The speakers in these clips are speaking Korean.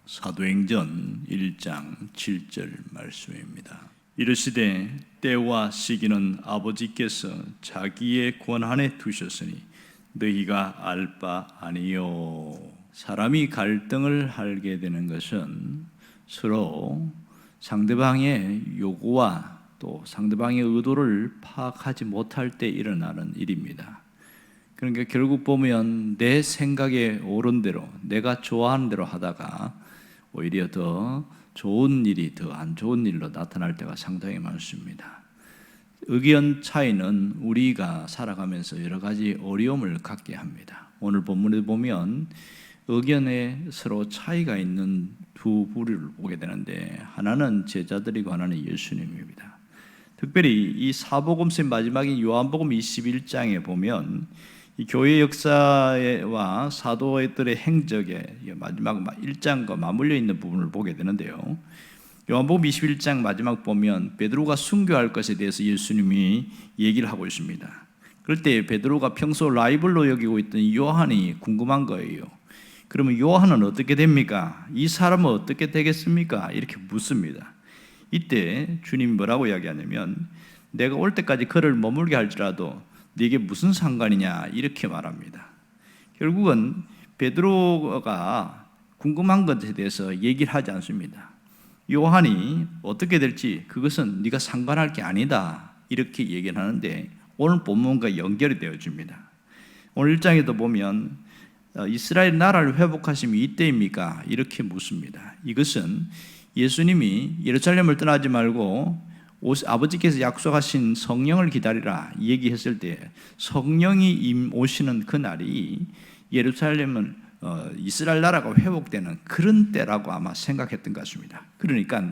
사도행전 1장 7절 말씀입니다. 이르시되 때와 시기는 아버지께서 자기의 권한에 두셨으니 너희가 알 바 아니요. 사람이 갈등을 하게 되는 것은 서로 상대방의 요구와 또 상대방의 의도를 파악하지 못할 때 일어나는 일입니다. 그러니까 결국 보면 내 생각에 옳은 대로 내가 좋아하는 대로 하다가 오히려 더 좋은 일이 더 안 좋은 일로 나타날 때가 상당히 많습니다. 의견 차이는 우리가 살아가면서 여러 가지 어려움을 갖게 합니다. 오늘 본문에 보면 의견에 서로 차이가 있는 두 부류를 보게 되는데, 하나는 제자들이고 하나는 예수님입니다. 특별히 이 사복음서의 마지막인 요한복음 21장에 보면 이 교회 역사와 사도들의 행적의 마지막 1장과 맞물려 있는 부분을 보게 되는데요. 요한복음 21장 마지막 보면 베드로가 순교할 것에 대해서 예수님이 얘기를 하고 있습니다. 그럴 때 베드로가 평소 라이벌로 여기고 있던 요한이 궁금한 거예요. 그러면 요한은 어떻게 됩니까? 이 사람은 어떻게 되겠습니까? 이렇게 묻습니다. 이때 주님이 뭐라고 이야기하냐면, 내가 올 때까지 그를 머물게 할지라도 네게 무슨 상관이냐 이렇게 말합니다. 결국은 베드로가 궁금한 것에 대해서 얘기를 하지 않습니다. 요한이 어떻게 될지 그것은 네가 상관할 게 아니다 이렇게 얘기를 하는데, 오늘 본문과 연결이 되어집니다. 오늘 1장에도 보면 이스라엘 나라를 회복하심이 이때입니까? 이렇게 묻습니다. 이것은 예수님이 예루살렘을 떠나지 말고 아버지께서 약속하신 성령을 기다리라 얘기했을 때 성령이 오시는 그 날이 예루살렘은 이스라엘 나라가 회복되는 그런 때라고 아마 생각했던 것 같습니다. 그러니까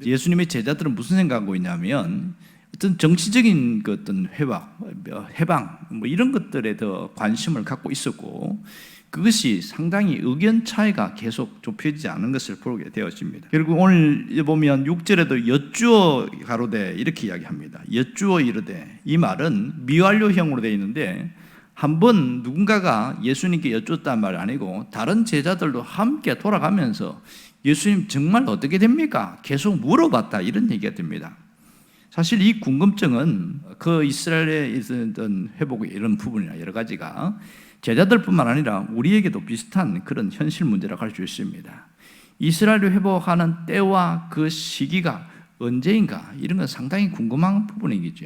예수님의 제자들은 무슨 생각하고 있냐면, 어떤 정치적인 그 어떤 해방 뭐 이런 것들에 더 관심을 갖고 있었고, 그것이 상당히 의견 차이가 계속 좁혀지지 않은 것을 보게 되었습니다. 결국 오늘 보면 6절에도 여쭈어 가로되 이렇게 이야기합니다. 여쭈어 이르되, 이 말은 미완료형으로 되어 있는데 한번 누군가가 예수님께 여쭈었다는 말이 아니고 다른 제자들도 함께 돌아가면서 예수님 정말 어떻게 됩니까? 계속 물어봤다 이런 얘기가 됩니다. 사실 이 궁금증은 그 이스라엘에 있었던 회복의 이런 부분이나 여러 가지가 제자들뿐만 아니라 우리에게도 비슷한 그런 현실 문제라고 할 수 있습니다. 이스라엘을 회복하는 때와 그 시기가 언제인가 이런 건 상당히 궁금한 부분이겠죠.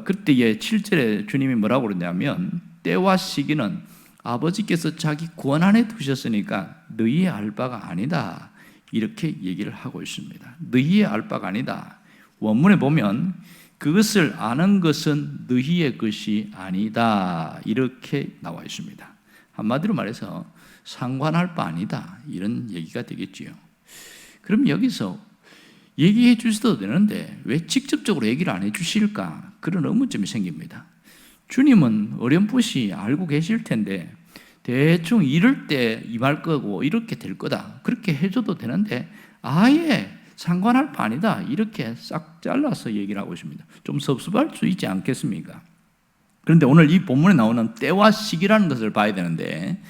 그때에 7절에 주님이 뭐라고 그러냐면, 때와 시기는 아버지께서 자기 권한에 두셨으니까 너희의 알 바가 아니다 이렇게 얘기를 하고 있습니다. 너희의 알 바가 아니다. 원문에 보면 그것을 아는 것은 너희의 것이 아니다 이렇게 나와 있습니다. 한마디로 말해서 상관할 바 아니다 이런 얘기가 되겠지요. 그럼 여기서 얘기해 주셔도 되는데 왜 직접적으로 얘기를 안 해 주실까? 그런 의문점이 생깁니다. 주님은 어렴풋이 알고 계실 텐데 대충 이럴 때 임할 거고 이렇게 될 거다 그렇게 해줘도 되는데 아예 상관할 바 아니다 이렇게 싹 잘라서 얘기를 하고 있습니다. 좀 섭섭할 수 있지 않겠습니까? 그런데 오늘 이 본문에 나오는 때와 시기라는 것을 봐야 되는데,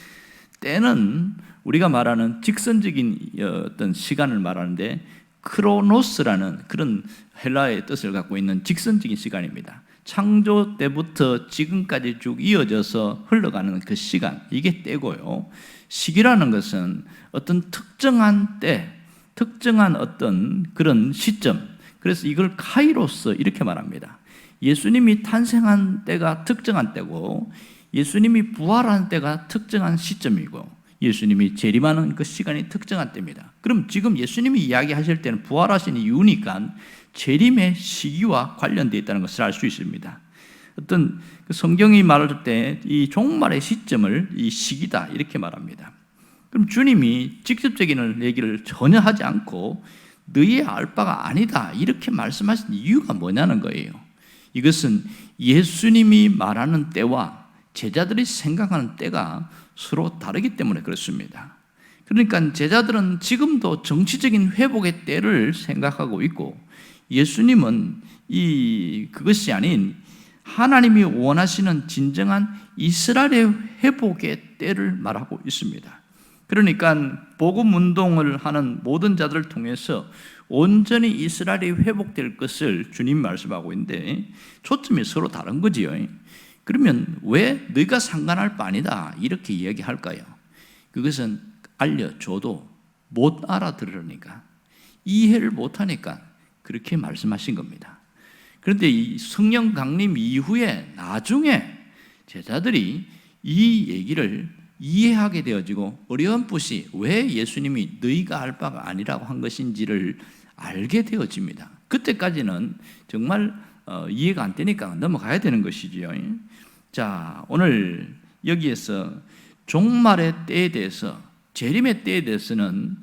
때는 우리가 말하는 직선적인 어떤 시간을 말하는데 크로노스라는 그런 헬라어의 뜻을 갖고 있는 직선적인 시간입니다. 창조 때부터 지금까지 쭉 이어져서 흘러가는 그 시간, 이게 때고요. 시기라는 것은 어떤 특정한 때, 특정한 어떤 그런 시점, 그래서 이걸 카이로스 이렇게 말합니다. 예수님이 탄생한 때가 특정한 때고 예수님이 부활한 때가 특정한 시점이고 예수님이 재림하는 그 시간이 특정한 때입니다. 그럼 지금 예수님이 이야기하실 때는 부활하신 이유니까 재림의 시기와 관련되어 있다는 것을 알 수 있습니다. 어떤 성경이 말할 때 이 종말의 시점을 이 시기다 이렇게 말합니다. 그럼 주님이 직접적인 얘기를 전혀 하지 않고 너희의 알 바가 아니다 이렇게 말씀하신 이유가 뭐냐는 거예요. 이것은 예수님이 말하는 때와 제자들이 생각하는 때가 서로 다르기 때문에 그렇습니다. 그러니까 제자들은 지금도 정치적인 회복의 때를 생각하고 있고 예수님은 그것이 아닌 하나님이 원하시는 진정한 이스라엘의 회복의 때를 말하고 있습니다. 그러니까 복음 운동을 하는 모든 자들을 통해서 온전히 이스라엘이 회복될 것을 주님 말씀하고 있는데 초점이 서로 다른 거지요. 그러면 왜 너희가 상관할 바 아니다 이렇게 이야기할까요? 그것은 알려줘도 못 알아들으니까, 이해를 못하니까 그렇게 말씀하신 겁니다. 그런데 이 성령 강림 이후에 나중에 제자들이 이 얘기를 이해하게 되어지고 어렴풋이 왜 예수님이 너희가 알 바가 아니라고 한 것인지를 알게 되어집니다. 그때까지는 정말 이해가 안 되니까 넘어가야 되는 것이지요. 자, 오늘 여기에서 종말의 때에 대해서, 재림의 때에 대해서는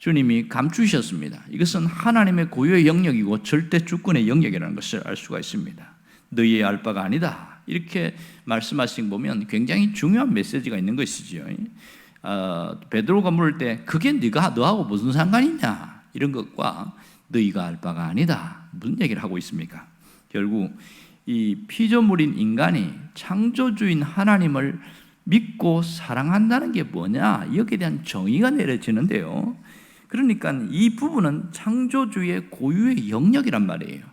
주님이 감추셨습니다. 이것은 하나님의 고유의 영역이고 절대 주권의 영역이라는 것을 알 수가 있습니다. 너희의 알 바가 아니다 이렇게 말씀하신 거 보면 굉장히 중요한 메시지가 있는 것이지요. 베드로가 물을 때 그게 너하고 무슨 상관이 있냐 이런 것과 너희가 알 바가 아니다 무슨 얘기를 하고 있습니까? 결국 이 피조물인 인간이 창조주인 하나님을 믿고 사랑한다는 게 뭐냐, 여기에 대한 정의가 내려지는데요. 그러니까 이 부분은 창조주의 고유의 영역이란 말이에요.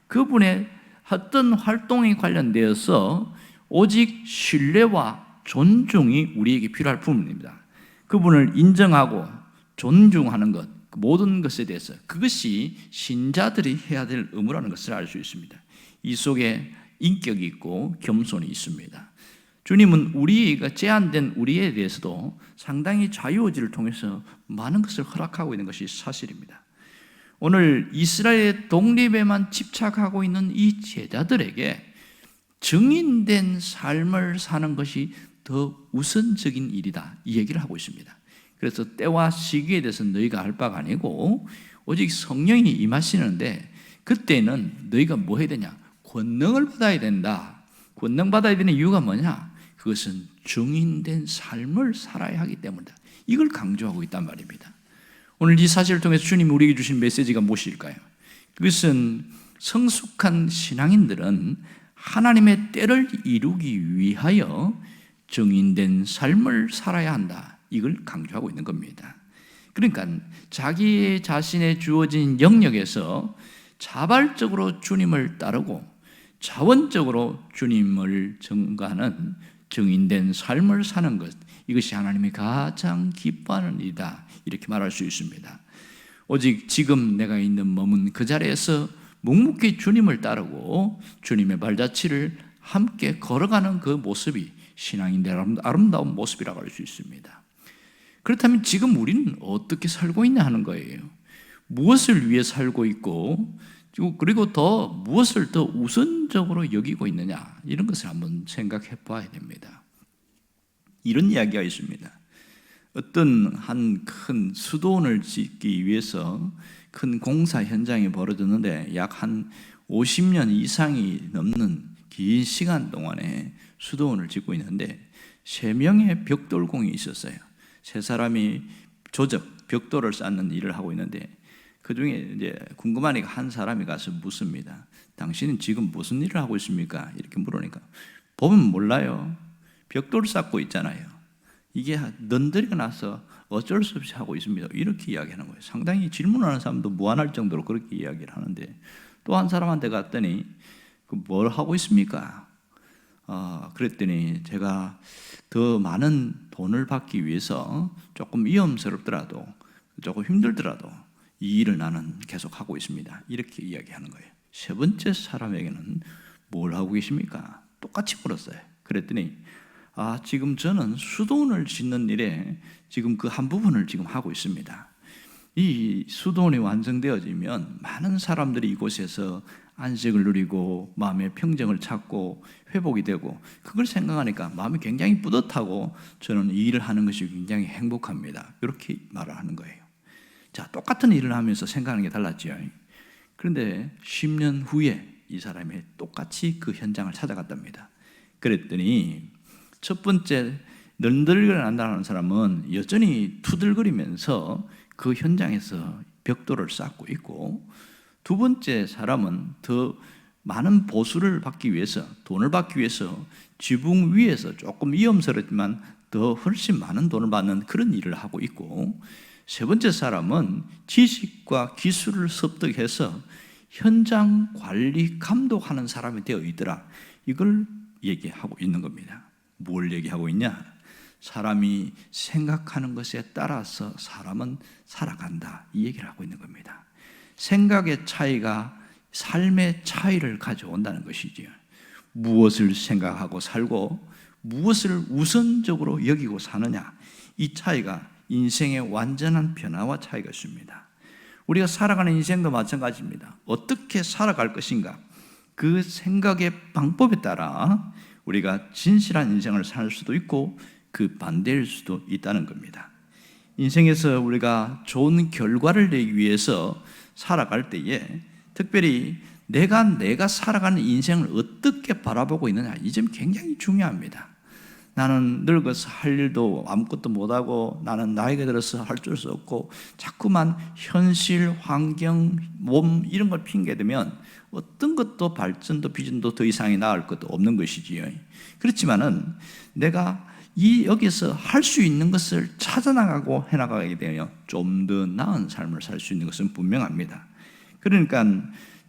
그분의 어떤 활동에 관련되어서 오직 신뢰와 존중이 우리에게 필요할 부분입니다. 그분을 인정하고 존중하는 것, 모든 것에 대해서 그것이 신자들이 해야 될 의무라는 것을 알 수 있습니다. 이 속에 인격이 있고 겸손이 있습니다. 주님은 우리가 제한된 우리에 대해서도 상당히 자유의지를 통해서 많은 것을 허락하고 있는 것이 사실입니다. 오늘 이스라엘의 독립에만 집착하고 있는 이 제자들에게 증인된 삶을 사는 것이 더 우선적인 일이다 이 얘기를 하고 있습니다. 그래서 때와 시기에 대해서 너희가 알 바가 아니고 오직 성령이 임하시는데 그때는 너희가 뭐 해야 되냐? 권능을 받아야 된다. 권능 받아야 되는 이유가 뭐냐? 그것은 증인된 삶을 살아야 하기 때문이다. 이걸 강조하고 있단 말입니다. 오늘 이 사실을 통해서 주님이 우리에게 주신 메시지가 무엇일까요? 그것은 성숙한 신앙인들은 하나님의 때를 이루기 위하여 증인된 삶을 살아야 한다. 이걸 강조하고 있는 겁니다. 그러니까 자기 자신의 주어진 영역에서 자발적으로 주님을 따르고 자원적으로 주님을 증거하는 증인된 삶을 사는 것, 이것이 하나님이 가장 기뻐하는 일이다 이렇게 말할 수 있습니다. 오직 지금 내가 있는 머문 그 자리에서 묵묵히 주님을 따르고 주님의 발자취를 함께 걸어가는 그 모습이 신앙인들의 아름다운 모습이라고 할 수 있습니다. 그렇다면 지금 우리는 어떻게 살고 있냐 하는 거예요. 무엇을 위해 살고 있고 그리고 더 무엇을 더 우선적으로 여기고 있느냐 이런 것을 한번 생각해 봐야 됩니다. 이런 이야기가 있습니다. 어떤 한 큰 수도원을 짓기 위해서 큰 공사 현장이 벌어졌는데 약 한 50년 이상이 넘는 긴 시간 동안에 수도원을 짓고 있는데 3명의 벽돌공이 있었어요. 3사람이 조적, 벽돌을 쌓는 일을 하고 있는데 그 중에 이제 궁금하니까 한 사람이 가서 묻습니다. 당신은 지금 무슨 일을 하고 있습니까? 이렇게 물으니까 보면 몰라요. 벽돌을 쌓고 있잖아요. 이게 넌더리가 나서 어쩔 수 없이 하고 있습니다. 이렇게 이야기하는 거예요. 상당히 질문하는 사람도 무안할 정도로 그렇게 이야기를 하는데 또 한 사람한테 갔더니 뭘 하고 있습니까? 그랬더니 제가 더 많은 돈을 받기 위해서 조금 위험스럽더라도 조금 힘들더라도 이 일을 나는 계속 하고 있습니다. 이렇게 이야기하는 거예요. 세 번째 사람에게는 뭘 하고 계십니까? 똑같이 물었어요. 그랬더니 지금 저는 수도원을 짓는 일에 지금 그 한 부분을 지금 하고 있습니다. 이 수도원이 완성되어지면 많은 사람들이 이곳에서 안식을 누리고 마음의 평정을 찾고 회복이 되고 그걸 생각하니까 마음이 굉장히 뿌듯하고 저는 이 일을 하는 것이 굉장히 행복합니다. 이렇게 말을 하는 거예요. 자, 똑같은 일을 하면서 생각하는 게 달랐죠. 그런데 10년 후에 이 사람이 똑같이 그 현장을 찾아갔답니다. 그랬더니 첫 번째 널널거려 난다는 사람은 여전히 투덜거리면서 그 현장에서 벽돌을 쌓고 있고 두 번째 사람은 더 많은 보수를 받기 위해서 돈을 받기 위해서 지붕 위에서 조금 위험스럽지만 더 훨씬 많은 돈을 받는 그런 일을 하고 있고, 세 번째 사람은 지식과 기술을 습득해서 현장 관리 감독하는 사람이 되어 있더라. 이걸 얘기하고 있는 겁니다. 뭘 얘기하고 있냐? 사람이 생각하는 것에 따라서 사람은 살아간다, 이 얘기를 하고 있는 겁니다. 생각의 차이가 삶의 차이를 가져온다는 것이지요. 무엇을 생각하고 살고 무엇을 우선적으로 여기고 사느냐, 이 차이가 인생의 완전한 변화와 차이가 있습니다. 우리가 살아가는 인생도 마찬가지입니다. 어떻게 살아갈 것인가, 그 생각의 방법에 따라 우리가 진실한 인생을 살 수도 있고 그 반대일 수도 있다는 겁니다. 인생에서 우리가 좋은 결과를 내기 위해서 살아갈 때에 특별히 내가 살아가는 인생을 어떻게 바라보고 있느냐, 이 점이 굉장히 중요합니다. 나는 늙어서 할 일도 아무것도 못하고, 나는 나이가 들어서 할 수 없고, 자꾸만 현실, 환경, 몸 이런 걸 핑계대면 어떤 것도 발전도 비전도 더 이상이 나을 것도 없는 것이지요. 그렇지만은 내가 여기서 할 수 있는 것을 찾아나가고 해나가게 되면 좀 더 나은 삶을 살 수 있는 것은 분명합니다. 그러니까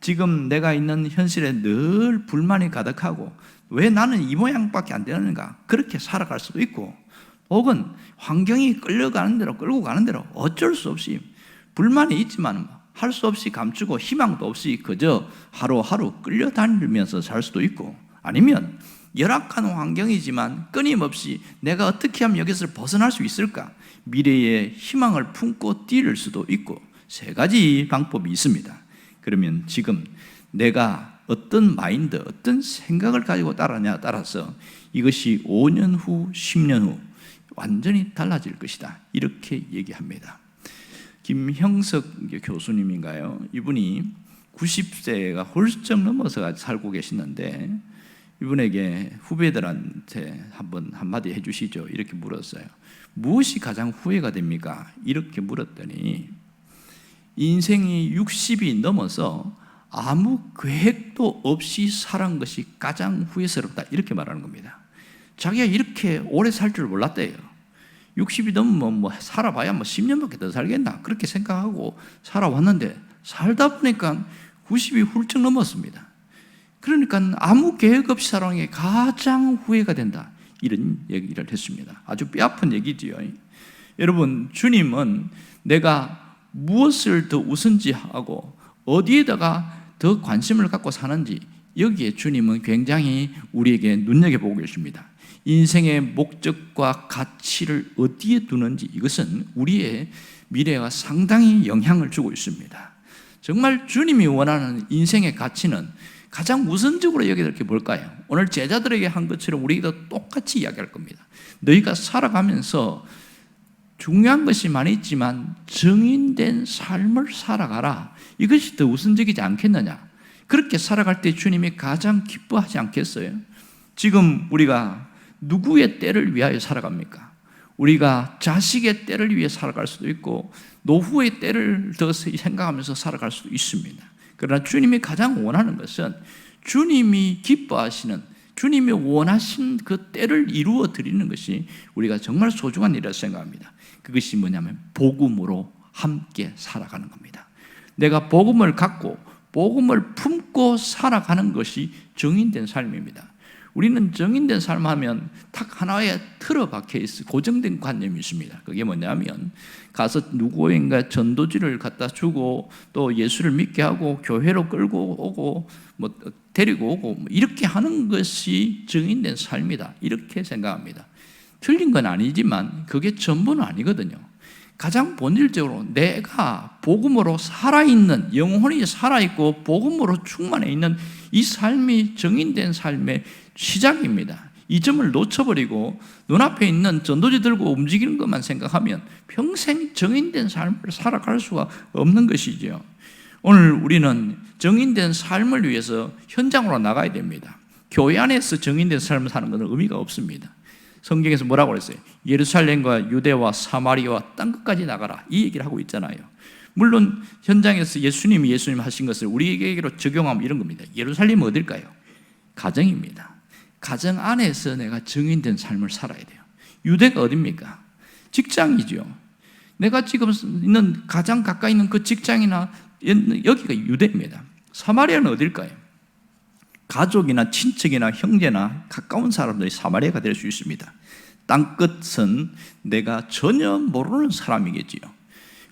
지금 내가 있는 현실에 늘 불만이 가득하고 왜 나는 이 모양밖에 안 되는가, 그렇게 살아갈 수도 있고, 혹은 환경이 끌고 가는 대로 어쩔 수 없이 불만이 있지만 할 수 없이 감추고 희망도 없이 그저 하루하루 끌려다니면서 살 수도 있고, 아니면 열악한 환경이지만 끊임없이 내가 어떻게 하면 여기서 벗어날 수 있을까, 미래에 희망을 품고 뛸 수도 있고, 세 가지 방법이 있습니다. 그러면 지금 내가 어떤 마인드, 어떤 생각을 가지고 따르냐에 따라서 이것이 5년 후, 10년 후 완전히 달라질 것이다, 이렇게 얘기합니다. 김형석 교수님인가요? 이분이 90세가 훌쩍 넘어서 살고 계시는데 이분에게 후배들한테 한마디 해주시죠. 이렇게 물었어요. 무엇이 가장 후회가 됩니까? 이렇게 물었더니 인생이 60이 넘어서 아무 계획도 없이 살은 것이 가장 후회스럽다, 이렇게 말하는 겁니다. 자기가 이렇게 오래 살 줄 몰랐대요. 60이 넘으면 살아봐야 10년밖에 더 살겠나, 그렇게 생각하고 살아왔는데 살다 보니까 90이 훌쩍 넘었습니다. 그러니까 아무 계획 없이 살아온 게 가장 후회가 된다, 이런 얘기를 했습니다. 아주 뼈아픈 얘기지요. 여러분, 주님은 내가 무엇을 더 우선시하고 어디에다가 더 관심을 갖고 사는지, 여기에 주님은 굉장히 우리에게 눈여겨보고 계십니다. 인생의 목적과 가치를 어디에 두는지, 이것은 우리의 미래와 상당히 영향을 주고 있습니다. 정말 주님이 원하는 인생의 가치는 가장 우선적으로 여기다 이렇게 볼까요? 오늘 제자들에게 한 것처럼 우리도 똑같이 이야기할 겁니다. 너희가 살아가면서 중요한 것이 많이 있지만 정인된 삶을 살아가라, 이것이 더 우선적이지 않겠느냐. 그렇게 살아갈 때 주님이 가장 기뻐하지 않겠어요? 지금 우리가 누구의 때를 위하여 살아갑니까? 우리가 자식의 때를 위해 살아갈 수도 있고 노후의 때를 더 생각하면서 살아갈 수도 있습니다. 그러나 주님이 가장 원하는 것은 주님이 기뻐하시는, 주님이 원하신 그 때를 이루어 드리는 것이 우리가 정말 소중한 일이라고 생각합니다. 그것이 뭐냐면 복음으로 함께 살아가는 겁니다. 내가 복음을 갖고 복음을 품고 살아가는 것이 정인된 삶입니다. 우리는 정인된 삶 하면 딱 하나의 틀어 박혀 있어 고정된 관념이 있습니다. 그게 뭐냐면 가서 누구인가 전도지를 갖다 주고 또 예수를 믿게 하고 교회로 끌고 오고 데리고 오고 이렇게 하는 것이 정인된 삶이다, 이렇게 생각합니다. 틀린 건 아니지만 그게 전부는 아니거든요. 가장 본질적으로 내가 복음으로 살아있는, 영혼이 살아있고 복음으로 충만해 있는 이 삶이 정인된 삶의 시작입니다. 이 점을 놓쳐버리고 눈앞에 있는 전도지 들고 움직이는 것만 생각하면 평생 정인된 삶을 살아갈 수가 없는 것이죠. 오늘 우리는 정인된 삶을 위해서 현장으로 나가야 됩니다. 교회 안에서 정인된 삶을 사는 것은 의미가 없습니다. 성경에서 뭐라고 그랬어요? 예루살렘과 유대와 사마리아와 땅끝까지 나가라, 이 얘기를 하고 있잖아요. 물론 현장에서 예수님 하신 것을 우리에게로 적용하면 이런 겁니다. 예루살렘은 어딜까요? 가정입니다. 가정 안에서 내가 정인된 삶을 살아야 돼요. 유대가 어딥니까? 직장이죠. 내가 지금 있는 가장 가까이 있는 그 직장이나 여기가 유대입니다. 사마리아는 어딜까요? 가족이나 친척이나 형제나 가까운 사람들이 사마리아가 될 수 있습니다. 땅끝은 내가 전혀 모르는 사람이겠지요.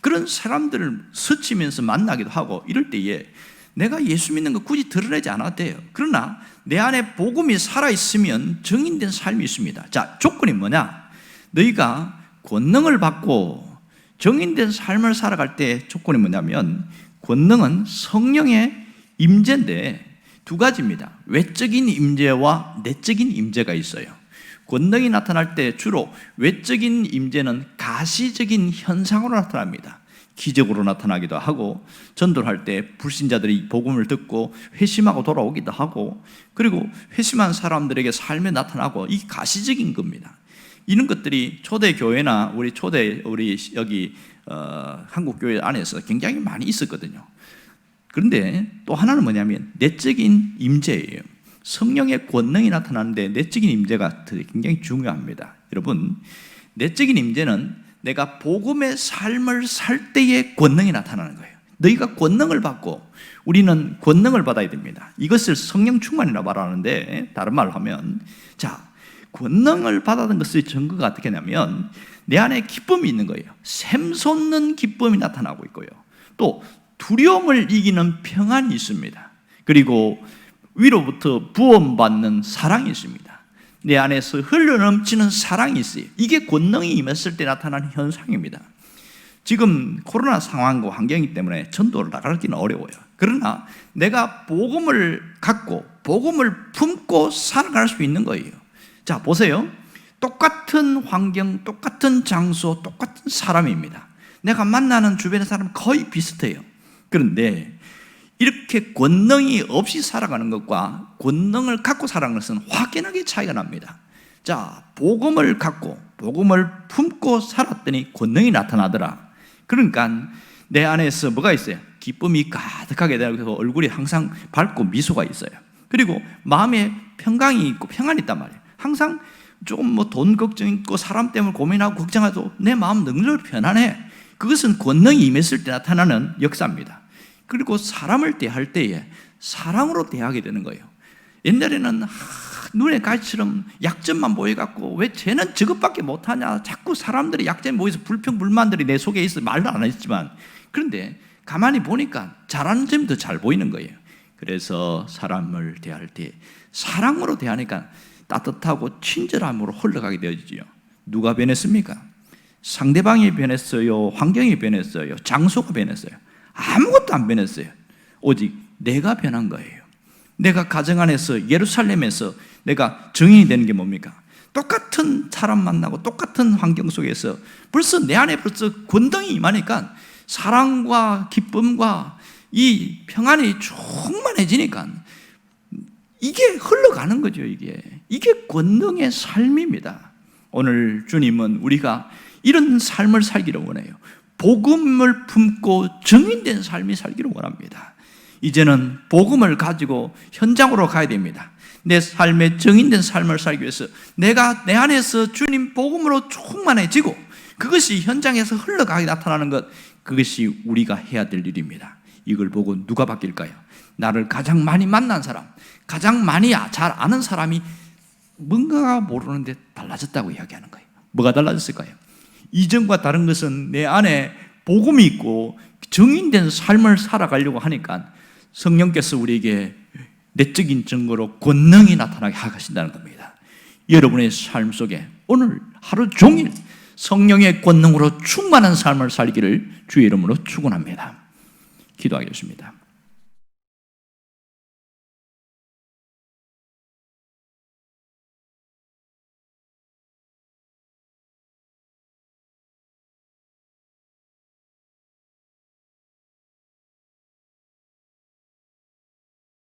그런 사람들을 스치면서 만나기도 하고 이럴 때에 내가 예수 믿는 거 굳이 드러내지 않아도 돼요. 그러나 내 안에 복음이 살아있으면 정인된 삶이 있습니다. 자, 조건이 뭐냐? 너희가 권능을 받고 정인된 삶을 살아갈 때 조건이 뭐냐면, 권능은 성령의 임재인데 두 가지입니다. 외적인 임재와 내적인 임재가 있어요. 권능이 나타날 때 주로 외적인 임재는 가시적인 현상으로 나타납니다. 기적으로 나타나기도 하고, 전도를 할 때 불신자들이 복음을 듣고 회심하고 돌아오기도 하고, 그리고 회심한 사람들에게 삶에 나타나고, 이 가시적인 겁니다. 이런 것들이 초대교회나 우리 여기 한국교회 안에서 굉장히 많이 있었거든요. 그런데 또 하나는 뭐냐면 내적인 임재예요. 성령의 권능이 나타나는데 내적인 임재가 굉장히 중요합니다. 여러분, 내적인 임재는 내가 복음의 삶을 살 때의 권능이 나타나는 거예요. 너희가 권능을 받고, 우리는 권능을 받아야 됩니다. 이것을 성령 충만이라고 말하는데, 다른 말로 하면, 자, 권능을 받았던 것의 증거가 어떻게 하냐면 내 안에 기쁨이 있는 거예요. 샘솟는 기쁨이 나타나고 있고요. 또 두려움을 이기는 평안이 있습니다. 그리고 위로부터 부원받는 사랑이 있습니다. 내 안에서 흘러넘치는 사랑이 있어요. 이게 권능이 임했을 때 나타나는 현상입니다. 지금 코로나 상황과 환경이기 때문에 전도를 나가기는 어려워요. 그러나 내가 복음을 갖고 복음을 품고 살아갈 수 있는 거예요. 자, 보세요. 똑같은 환경, 똑같은 장소, 똑같은 사람입니다. 내가 만나는 주변의 사람은 거의 비슷해요. 그런데 이렇게 권능이 없이 살아가는 것과 권능을 갖고 살아가는 것은 확연하게 차이가 납니다. 자, 복음을 갖고 복음을 품고 살았더니 권능이 나타나더라. 그러니까 내 안에서 뭐가 있어요? 기쁨이 가득하게 되고 얼굴이 항상 밝고 미소가 있어요. 그리고 마음에 평강이 있고 평안이 있단 말이에요. 항상 조금 돈 걱정 있고 사람 때문에 고민하고 걱정해도 내 마음 늘 편안해. 그것은 권능이 임했을 때 나타나는 역사입니다. 그리고 사람을 대할 때에 사랑으로 대하게 되는 거예요. 옛날에는 눈에 가시처럼 약점만 보여갖고 왜 쟤는 저것밖에 못하냐, 자꾸 사람들이 약점이 보여서 불평불만들이 내 속에 있어 말도 안 했지만, 그런데 가만히 보니까 잘하는 점이 더 잘 보이는 거예요. 그래서 사람을 대할 때 사랑으로 대하니까 따뜻하고 친절함으로 흘러가게 되어지죠. 누가 변했습니까? 상대방이 변했어요? 환경이 변했어요? 장소가 변했어요? 아무것도 안 변했어요. 오직 내가 변한 거예요. 내가 가정 안에서 예루살렘에서 내가 증인이 되는 게 뭡니까? 똑같은 사람 만나고 똑같은 환경 속에서 벌써 내 안에 벌써 권능이 임하니까 사랑과 기쁨과 이 평안이 충만해지니까 이게 흘러가는 거죠. 이게 권능의 삶입니다. 오늘 주님은 우리가 이런 삶을 살기를 원해요. 복음을 품고 증인된 삶이 살기를 원합니다. 이제는 복음을 가지고 현장으로 가야 됩니다. 내 삶의 증인된 삶을 살기 위해서 내가 내 안에서 주님 복음으로 충만해지고 그것이 현장에서 흘러가게 나타나는 것, 그것이 우리가 해야 될 일입니다. 이걸 보고 누가 바뀔까요? 나를 가장 많이 만난 사람, 가장 많이 잘 아는 사람이 뭔가가 모르는데 달라졌다고 이야기하는 거예요. 뭐가 달라졌을까요? 이전과 다른 것은 내 안에 복음이 있고 증인된 삶을 살아가려고 하니까 성령께서 우리에게 내적인 증거로 권능이 나타나게 하신다는 겁니다. 여러분의 삶 속에 오늘 하루 종일 성령의 권능으로 충만한 삶을 살기를 주의 이름으로 축원합니다. 기도하겠습니다.